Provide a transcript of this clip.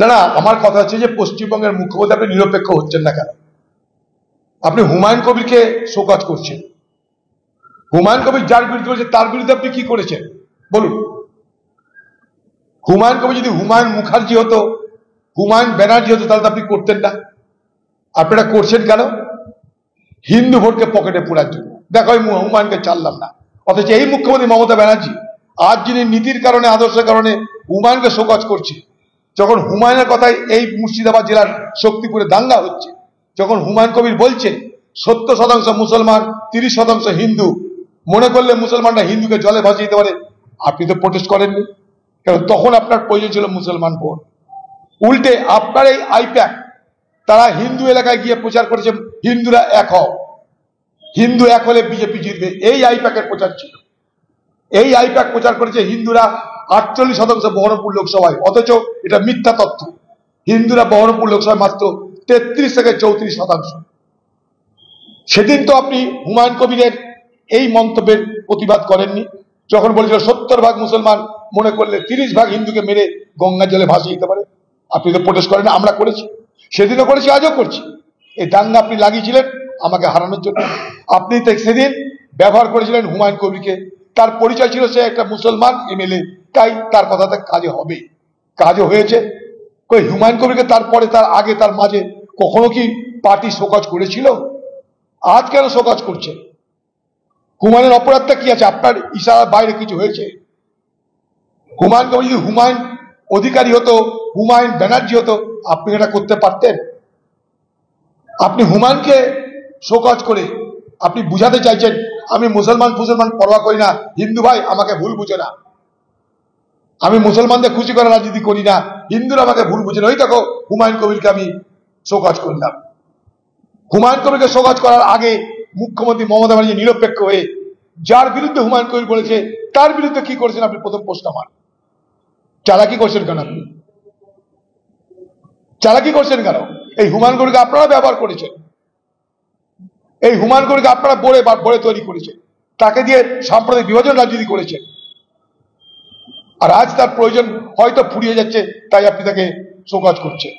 না না, আমার কথা হচ্ছে যে পশ্চিমবঙ্গের মুখ্যমন্ত্রী আপনি নিরপেক্ষ হচ্ছেন না কেন? আপনি হুমায়ুন কবিরকে শোকজ করছেন। হুমায়ুন কবির যার বিরুদ্ধে বলছে তার বিরুদ্ধে আপনি কি করেছেন বলুন? হুমায়ুন কবির যদি হুমায়ুন মুখার্জি হতো, হুমায়ুন ব্যানার্জি হতো, তাহলে তো আপনি করতেন না। আপনারা করছেন কেন? হিন্দু ভোটকে পকেটে পোড়ার জন্য। দেখো আমি হুমায়ুনকে চাললাম না, অথচ এই মুখ্যমন্ত্রী মমতা ব্যানার্জি আজ যিনি নীতির কারণে আদর্শের কারণে হুমায়ুনকে শোকজ করছে, যখন হুমায়ুনের কথায় এই মুর্শিদাবাদ জেলার শক্তিপুরে দাঙ্গা হচ্ছে, যখন হুমায়ুন কবির বলছেন 70% মুসলমান 30% হিন্দু, মনে করলে মুসলমানরা হিন্দুকে জলে ভাসিয়ে দিতে পারে, আপনি তো প্রোটেস্ট করেননি। কারণ তখন আপনার প্রয়োজন ছিল মুসলমান ভোট। উল্টে আপনার এই আইপ্যাক তারা হিন্দু এলাকায় গিয়ে প্রচার করেছে হিন্দুরা এক হও, হিন্দু এক হলে বিজেপি জিতবে, এই আইপ্যাকের প্রচার ছিল। এই আইপ্যাক প্রচার করেছে হিন্দুরা 48% বহরমপুর লোকসভায়, অথচ এটা মিথ্যা তথ্য। হিন্দুরা বহরমপুর লোকসভায় মাত্র 33 থেকে 34%। সেদিন তো আপনি হুমায়ুন কবিরের এই মন্তব্যের প্রতিবাদ করেননি, যখন বলেছিল 70% মুসলমান মনে করলে 30% হিন্দুকে মেরে গঙ্গা জলে ভাসিয়ে দিতে পারে। আপনি তো প্রোটেস্ট করেন, আমরা করেছি, সেদিনও করেছি, আজও করছি। এই দাঙ্গা আপনি লাগিয়েছিলেন আমাকে হারানোর জন্য। আপনি সেদিন ব্যবহার করেছিলেন হুমায়ুন কবিরকে, তার পরিচয় ছিল সে একটা মুসলমান এমএলএ, তাই তার কথাতে কাজে হবে, কাজও হয়েছে। কই হুমায়ুন কবিরকে তারপরে, তার আগে, তার মাঝে কখনো কি পার্টি শোকজ করেছিল? আজ কেন শোকজ করছে? হুমায়ুনের অপরাধটা কি আছে? আপনার ইশারার বাইরে কিছু হয়েছে? হুমায়ুন কবির যদি হুমায়ুন অধিকারী হতো, হুমায়ুন ব্যানার্জি হতো, আপনি এটা করতে পারতেন? আপনি হুমায়ুনকে শোকজ করে আপনি বুঝাতে চাইছেন আমি মুসলমান পরোয়া করি না, হিন্দু ভাই আমাকে ভুল বুঝে না, আমি মুসলমানদের খুশি করার রাজনীতি করি না, হিন্দুরা আমাকে ভুল বুঝে না। ওই দেখো হুমায়ুন কবিরকে আমি শোকজ করলাম। হুমায়ুন কবিরকে শোকজ করার আগে মুখ্যমন্ত্রী মমতা ব্যানার্জি নিরপেক্ষ হয়ে যার বিরুদ্ধে হুমায়ুন কবির বলেছে তার বিরুদ্ধে কি করেছেন আপনি? প্রথম প্রশ্ন আমার, চালাকি করছেন কেন? আপনি চালাকি করছেন কেন? এই হুমায়ুন কবিরকে আপনারা ব্যবহার করেছেন, এই হুমায়ুন কবিরকে আপনারা বড়ে তৈরি করেছেন, তাকে দিয়ে সাম্প্রদায়িক বিভাজন রাজনীতি করেছেন। আর আজ তার প্রয়োজন হয়তো ফুরিয়ে যাচ্ছে, তাই আপনি তাকে শোকজ করছেন।